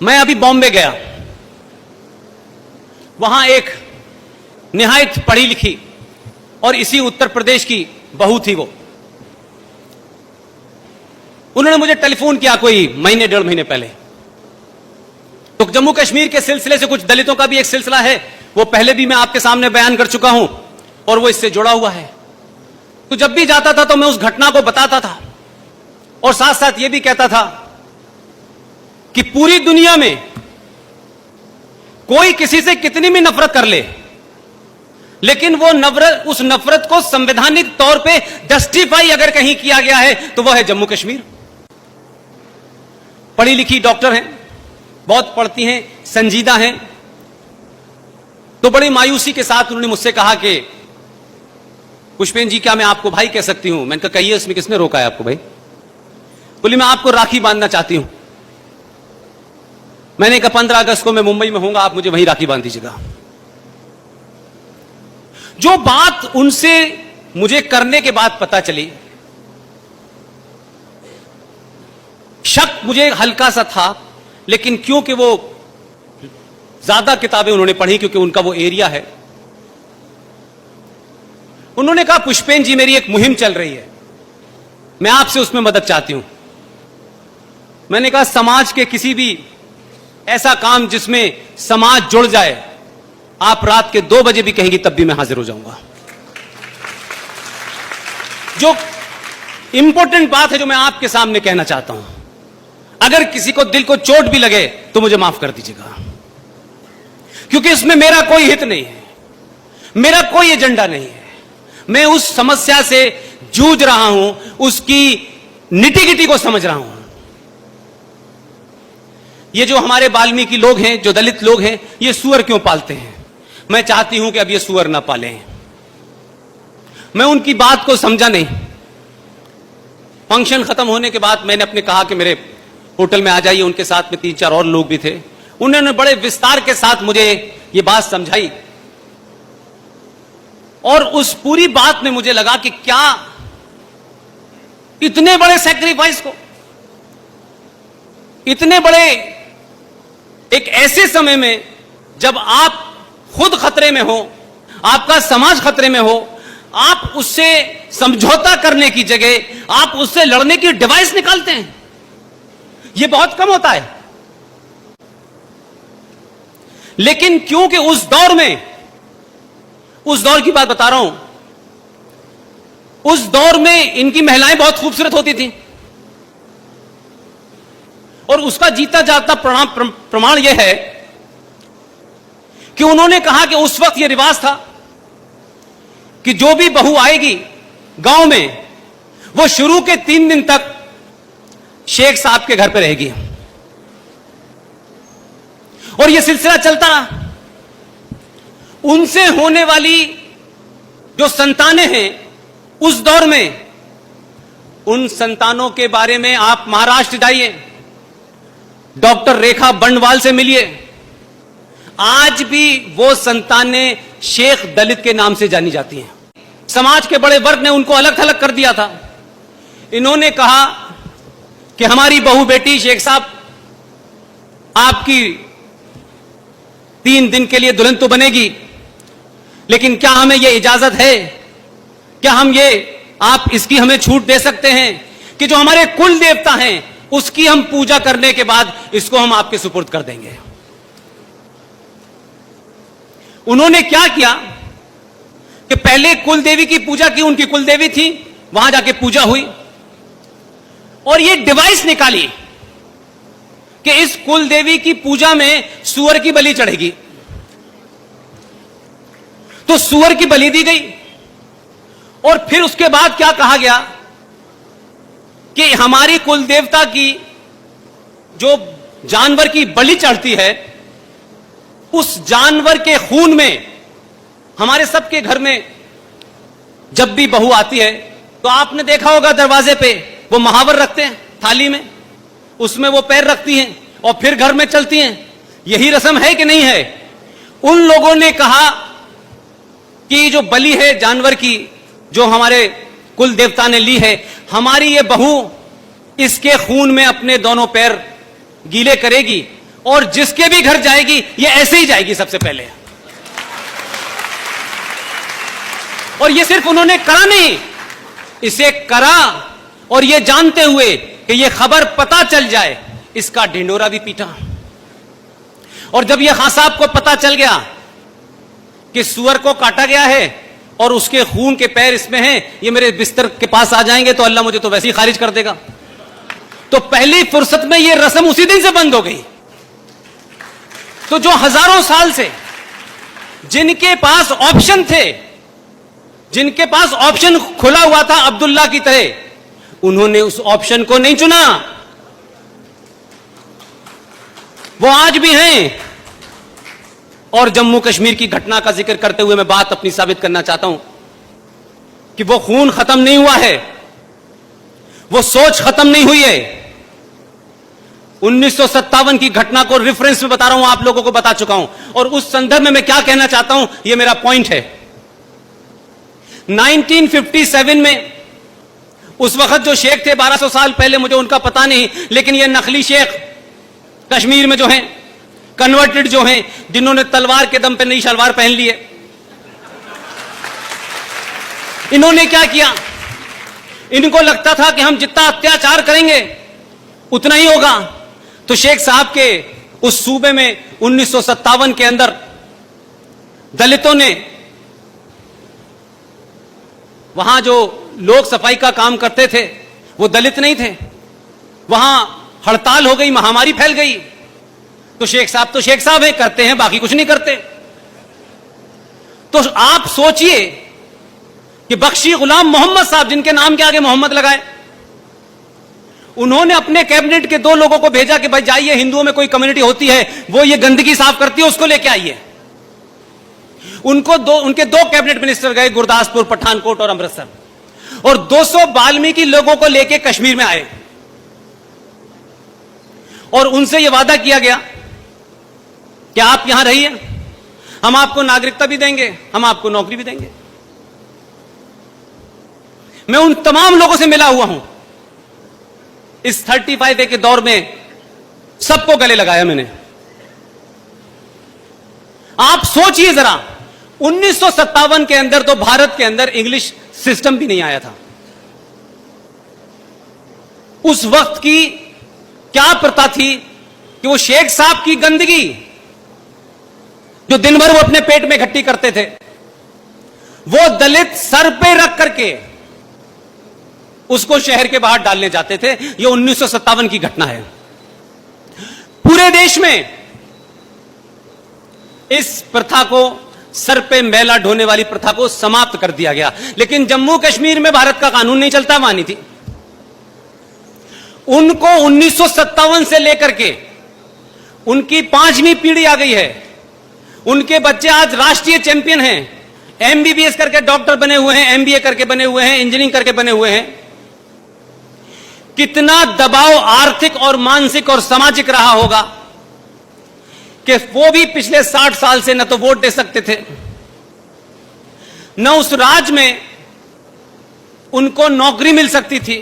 मैं अभी बॉम्बे गया, वहां एक निहायत पढ़ी लिखी और इसी उत्तर प्रदेश की बहू थी वो। उन्होंने मुझे टेलीफोन किया कोई महीने डेढ़ महीने पहले। तो जम्मू कश्मीर के सिलसिले से कुछ दलितों का भी एक सिलसिला है, वो पहले भी मैं आपके सामने बयान कर चुका हूं और वो इससे जुड़ा हुआ है। तो जब भी जाता था तो मैं उस घटना को बताता था और साथ साथ ये भी कहता था कि पूरी दुनिया में कोई किसी से कितनी भी नफरत कर ले, लेकिन वो नफरत, उस नफरत को संवैधानिक तौर पे जस्टिफाई अगर कहीं किया गया है तो वह है जम्मू कश्मीर। पढ़ी लिखी डॉक्टर हैं, बहुत पढ़ती हैं, संजीदा हैं। तो बड़ी मायूसी के साथ उन्होंने मुझसे कहा कि पुष्पेंद्र जी, क्या मैं आपको भाई कह सकती हूं? मैंने कहा कहिए, इसमें किसने रोका है आपको भाई? बोली मैं आपको राखी बांधना चाहती हूं। मैंने कहा 15 अगस्त को मैं मुंबई में हूंगा, आप मुझे वहीं राखी बांध दीजिएगा। जो बात उनसे मुझे करने के बाद पता चली, शक मुझे हल्का सा था, लेकिन क्योंकि वो ज्यादा किताबें उन्होंने पढ़ी, क्योंकि उनका वो एरिया है, उन्होंने कहा पुष्पेंद्र जी, मेरी एक मुहिम चल रही है, मैं आपसे उसमें मदद चाहती हूं। मैंने कहा समाज के किसी भी ऐसा काम जिसमें समाज जुड़ जाए, आप रात के 2 बजे भी कहेंगी तब भी मैं हाजिर हो जाऊंगा। जो इंपॉर्टेंट बात है जो मैं आपके सामने कहना चाहता हूं, अगर किसी को दिल को चोट भी लगे तो मुझे माफ कर दीजिएगा, क्योंकि इसमें मेरा कोई हित नहीं है, मेरा कोई एजेंडा नहीं है। मैं उस समस्या से जूझ रहा हूं, उसकी निटी-गिटी को समझ रहा हूं। ये जो हमारे वाल्मीकि लोग हैं, जो दलित लोग हैं, ये सुअर क्यों पालते हैं? मैं चाहती हूं कि अब ये सुअर ना पालें। मैं उनकी बात को समझा नहीं। फंक्शन खत्म होने के बाद मैंने अपने कहा कि मेरे होटल में आ जाइए। उनके साथ में 3-4 और लोग भी थे। उन्होंने बड़े विस्तार के साथ मुझे ये बात समझाई और उस पूरी बात में मुझे लगा कि क्या इतने बड़े सैक्रिफाइस को, इतने बड़े एक ऐसे समय में जब आप खुद खतरे में हो, आपका समाज खतरे में हो, आप उससे समझौता करने की जगह आप उससे लड़ने की डिवाइस निकालते हैं। यह बहुत कम होता है। लेकिन क्योंकि उस दौर में, उस दौर की बात बता रहा हूं, उस दौर में इनकी महिलाएं बहुत खूबसूरत होती थी और उसका जीता जागता प्रमाण यह है कि उन्होंने कहा कि उस वक्त यह रिवाज था कि जो भी बहू आएगी गांव में, वो शुरू के 3 दिन तक शेख साहब के घर पे रहेगी और यह सिलसिला चलता रहा। उनसे होने वाली जो संतानें हैं उस दौर में, उन संतानों के बारे में आप महाराष्ट्र जाइए, डॉक्टर रेखा बंडवाल से मिलिए, आज भी वो संतानें शेख दलित के नाम से जानी जाती हैं। समाज के बड़े वर्ग ने उनको अलग थलग कर दिया था। इन्होंने कहा कि हमारी बहू बेटी शेख साहब आपकी 3 दिन के लिए दुल्हन तो बनेगी, लेकिन क्या हमें यह इजाजत है, क्या हम ये, आप इसकी हमें छूट दे सकते हैं कि जो हमारे कुल देवता हैं उसकी हम पूजा करने के बाद इसको हम आपके सुपुर्द कर देंगे। उन्होंने क्या किया कि पहले कुल देवी की पूजा की, उनकी कुल देवी थी, वहां जाके पूजा हुई और ये डिवाइस निकाली कि इस कुल देवी की पूजा में सुअर की बलि चढ़ेगी। तो सुअर की बलि दी गई और फिर उसके बाद क्या कहा गया कि हमारी कुल देवता की जो जानवर की बलि चढ़ती है, उस जानवर के खून में, हमारे सबके घर में जब भी बहू आती है तो आपने देखा होगा दरवाजे पे वो महावर रखते हैं थाली में, उसमें वो पैर रखती हैं और फिर घर में चलती हैं। यही रस्म है कि नहीं है? उन लोगों ने कहा कि जो बलि है जानवर की, जो हमारे कुल देवता ने ली है, हमारी ये बहू इसके खून में अपने दोनों पैर गीले करेगी और जिसके भी घर जाएगी ये ऐसे ही जाएगी सबसे पहले। और ये सिर्फ उन्होंने करा नहीं, इसे करा और ये जानते हुए कि ये खबर पता चल जाए, इसका ढिंडोरा भी पीटा। और जब ये खान साहब को पता चल गया कि सुअर को काटा गया है और उसके खून के पैर इसमें हैं, ये मेरे बिस्तर के पास आ जाएंगे तो अल्लाह मुझे तो वैसे ही खारिज कर देगा, तो पहली फुर्सत में ये रस्म उसी दिन से बंद हो गई। तो जो हजारों साल से जिनके पास ऑप्शन थे, जिनके पास ऑप्शन खुला हुआ था अब्दुल्ला की तरह, उन्होंने उस ऑप्शन को नहीं चुना। वो आज भी हैं। और जम्मू कश्मीर की घटना का जिक्र करते हुए मैं बात अपनी साबित करना चाहता हूं कि वो खून खत्म नहीं हुआ है, वो सोच खत्म नहीं हुई है। 1957 की घटना को रेफरेंस में बता रहा हूं, आप लोगों को बता चुका हूं, और उस संदर्भ में मैं क्या कहना चाहता हूं, यह मेरा पॉइंट है। 1957 में उस वक्त जो शेख थे 1200 साल पहले, मुझे उनका पता नहीं, लेकिन ये नकली शेख कश्मीर में जो हैं, कन्वर्टेड जो हैं, जिन्होंने तलवार के दम पे नई शलवार पहन ली है, इन्होंने क्या किया, इनको लगता था कि हम जितना अत्याचार करेंगे उतना ही होगा। तो शेख साहब के उस सूबे में 1957 के अंदर दलितों ने, वहां जो लोग सफाई का काम करते थे वो दलित नहीं थे, वहां हड़ताल हो गई, महामारी फैल गई, तो शेख साहब है, करते हैं, बाकी कुछ नहीं करते। तो आप सोचिए कि बख्शी गुलाम मोहम्मद साहब, जिनके नाम के आगे मोहम्मद लगाए, उन्होंने अपने कैबिनेट के 2 लोगों को भेजा कि भाई जाइए, हिंदुओं में कोई कम्युनिटी होती है वो ये गंदगी साफ करती है, उसको लेके आइए। उनके 2 कैबिनेट मिनिस्टर गए गुरदासपुर, पठानकोट और अमृतसर, और 200 वाल्मीकि लोगों को लेके कश्मीर में आए, और उनसे यह वादा किया गया कि आप यहां रहिए, हम आपको नागरिकता भी देंगे, हम आपको नौकरी भी देंगे। मैं उन तमाम लोगों से मिला हुआ हूं इस 35A के दौर में, सबको गले लगाया मैंने। आप सोचिए जरा, 1957 के अंदर तो भारत के अंदर इंग्लिश सिस्टम भी नहीं आया था। उस वक्त की क्या प्रथा थी कि वो शेख साहब की गंदगी जो दिन भर वो अपने पेट में इकट्ठी करते थे, वो दलित सर पे रख करके उसको शहर के बाहर डालने जाते थे। ये 1957 की घटना है। पूरे देश में इस प्रथा को, सर पे मैला ढोने वाली प्रथा को समाप्त कर दिया गया, लेकिन जम्मू कश्मीर में भारत का कानून नहीं चलता, मानी थी। उनको 1957 से लेकर के उनकी 5वीं पीढ़ी आ गई है। उनके बच्चे आज राष्ट्रीय चैंपियन हैं, एमबीबीएस करके डॉक्टर बने हुए हैं, एमबीए करके बने हुए हैं, इंजीनियरिंग करके बने हुए हैं। कितना दबाव आर्थिक और मानसिक और सामाजिक रहा होगा कि वो भी पिछले 60 साल से न तो वोट दे सकते थे, न उस राज्य में उनको नौकरी मिल सकती थी।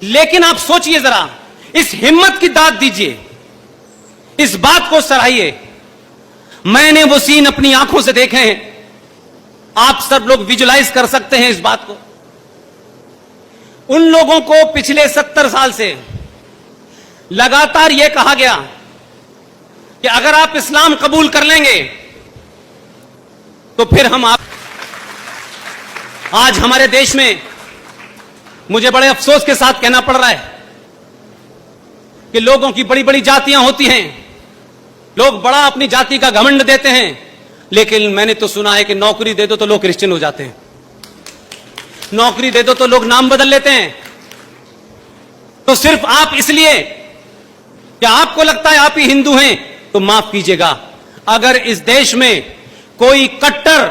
लेकिन आप सोचिए जरा, इस हिम्मत की दाद दीजिए, इस बात को सराहिए। मैंने वो सीन अपनी आंखों से देखे हैं, आप सब लोग विजुलाइज कर सकते हैं इस बात को। उन लोगों को पिछले 70 साल से लगातार यह कहा गया कि अगर आप इस्लाम कबूल कर लेंगे तो फिर हम आप। आज हमारे देश में मुझे बड़े अफसोस के साथ कहना पड़ रहा है कि लोगों की बड़ी बड़ी जातियां होती हैं, लोग बड़ा अपनी जाति का घमंड देते हैं, लेकिन मैंने तो सुना है कि नौकरी दे दो तो लोग क्रिश्चियन हो जाते हैं, नौकरी दे दो तो लोग नाम बदल लेते हैं। तो सिर्फ आप इसलिए कि आपको लगता है आप ही हिंदू हैं, तो माफ कीजिएगा, अगर इस देश में कोई कट्टर,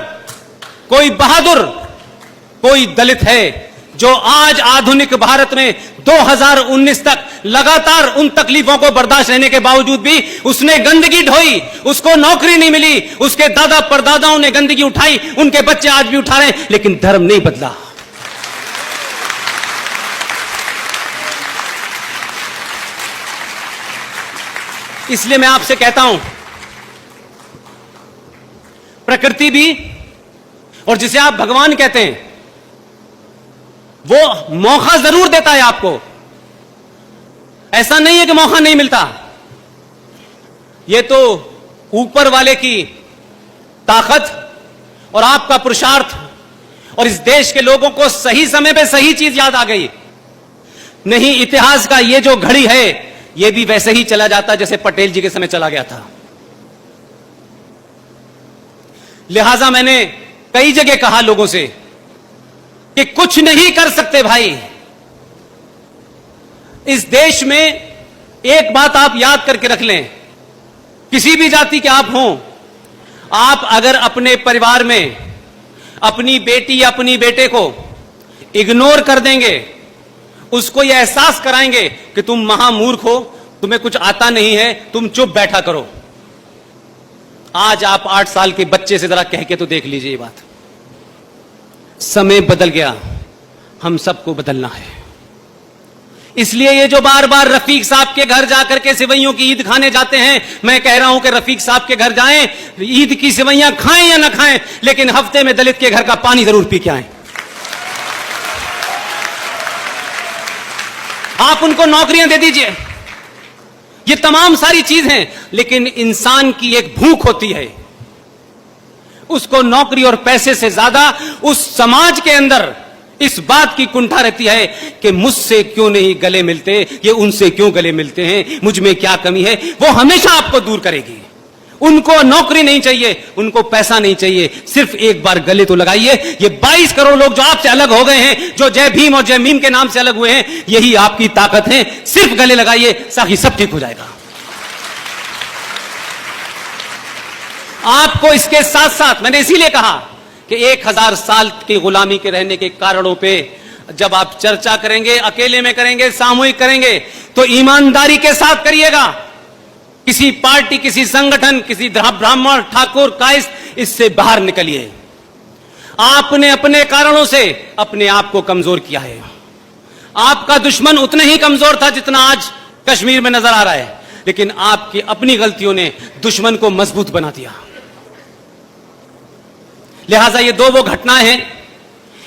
कोई बहादुर, कोई दलित है जो आज आधुनिक भारत में 2019 तक लगातार उन तकलीफों को बर्दाश्त रहने के बावजूद भी उसने गंदगी ढोई, उसको नौकरी नहीं मिली, उसके दादा परदादाओं ने गंदगी उठाई, उनके बच्चे आज भी उठा रहे हैं, लेकिन धर्म नहीं बदला। इसलिए मैं आपसे कहता हूं, प्रकृति भी और जिसे आप भगवान कहते हैं, वो मौका जरूर देता है आपको। ऐसा नहीं है कि मौका नहीं मिलता। यह तो ऊपर वाले की ताकत और आपका पुरुषार्थ और इस देश के लोगों को सही समय पे सही चीज याद आ गई। नहीं, इतिहास का ये जो घड़ी है ये भी वैसे ही चला जाता जैसे पटेल जी के समय चला गया था। लिहाजा मैंने कई जगह कहा लोगों से कि कुछ नहीं कर सकते भाई। इस देश में एक बात आप याद करके रख लें, किसी भी जाति के आप हों, आप अगर अपने परिवार में अपनी बेटी या अपनी बेटे को इग्नोर कर देंगे, उसको यह एहसास कराएंगे कि तुम महामूर्ख हो, तुम्हें कुछ आता नहीं है, तुम चुप बैठा करो। आज आप 8 साल के बच्चे से जरा कह के तो देख लीजिए ये बात। समय बदल गया, हम सबको बदलना है। इसलिए ये जो बार बार रफीक साहब के घर जाकर के सेवइयों की ईद खाने जाते हैं, मैं कह रहा हूं कि रफीक साहब के घर जाएं, ईद की सेवइयां खाएं या ना खाएं, लेकिन हफ्ते में दलित के घर का पानी जरूर पी के आएं। आप उनको नौकरियां दे दीजिए, ये तमाम सारी चीज हैं, लेकिन इंसान की एक भूख होती है, उसको नौकरी और पैसे से ज्यादा उस समाज के अंदर इस बात की कुंठा रहती है कि मुझसे क्यों नहीं गले मिलते, ये उनसे क्यों गले मिलते हैं, मुझ में क्या कमी है। वो हमेशा आपको दूर करेगी। उनको नौकरी नहीं चाहिए, उनको पैसा नहीं चाहिए, सिर्फ एक बार गले तो लगाइए। ये 22 करोड़ लोग जो आपसे अलग हो गए हैं, जो जय भीम और जय मीम के नाम से अलग हुए हैं, यही आपकी ताकत है। सिर्फ गले लगाइए, साथ ही सब ठीक हो जाएगा। आपको इसके साथ साथ मैंने इसीलिए कहा कि 1000 साल की गुलामी के रहने के कारणों पे जब आप चर्चा करेंगे, अकेले में करेंगे, सामूहिक करेंगे, तो ईमानदारी के साथ करिएगा। किसी पार्टी, किसी संगठन, किसी ब्राह्मण, ठाकुर, काइस, इससे बाहर निकलिए। आपने अपने कारणों से अपने आप को कमजोर किया है। आपका दुश्मन उतना ही कमजोर था जितना आज कश्मीर में नजर आ रहा है, लेकिन आपकी अपनी गलतियों ने दुश्मन को मजबूत बना दिया। लिहाजा ये वो घटनाएं हैं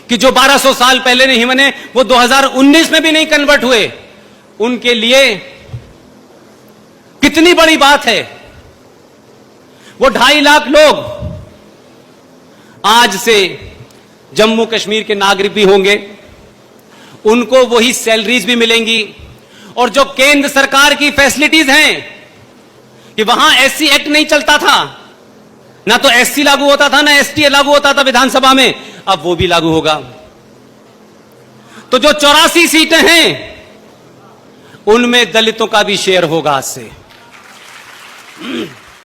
कि जो 1200 साल पहले नहीं बने, वो 2019 में भी नहीं कन्वर्ट हुए, उनके लिए कितनी बड़ी बात है। वो 2.5 लाख लोग आज से जम्मू कश्मीर के नागरिक भी होंगे, उनको वही सैलरीज भी मिलेंगी, और जो केंद्र सरकार की फैसिलिटीज हैं कि वहां एससी एक्ट नहीं चलता था, ना तो एससी लागू होता था, ना एसटी लागू होता था विधानसभा में, अब वो भी लागू होगा। तो जो 84 सीटें हैं उनमें दलितों का भी शेयर होगा आज से।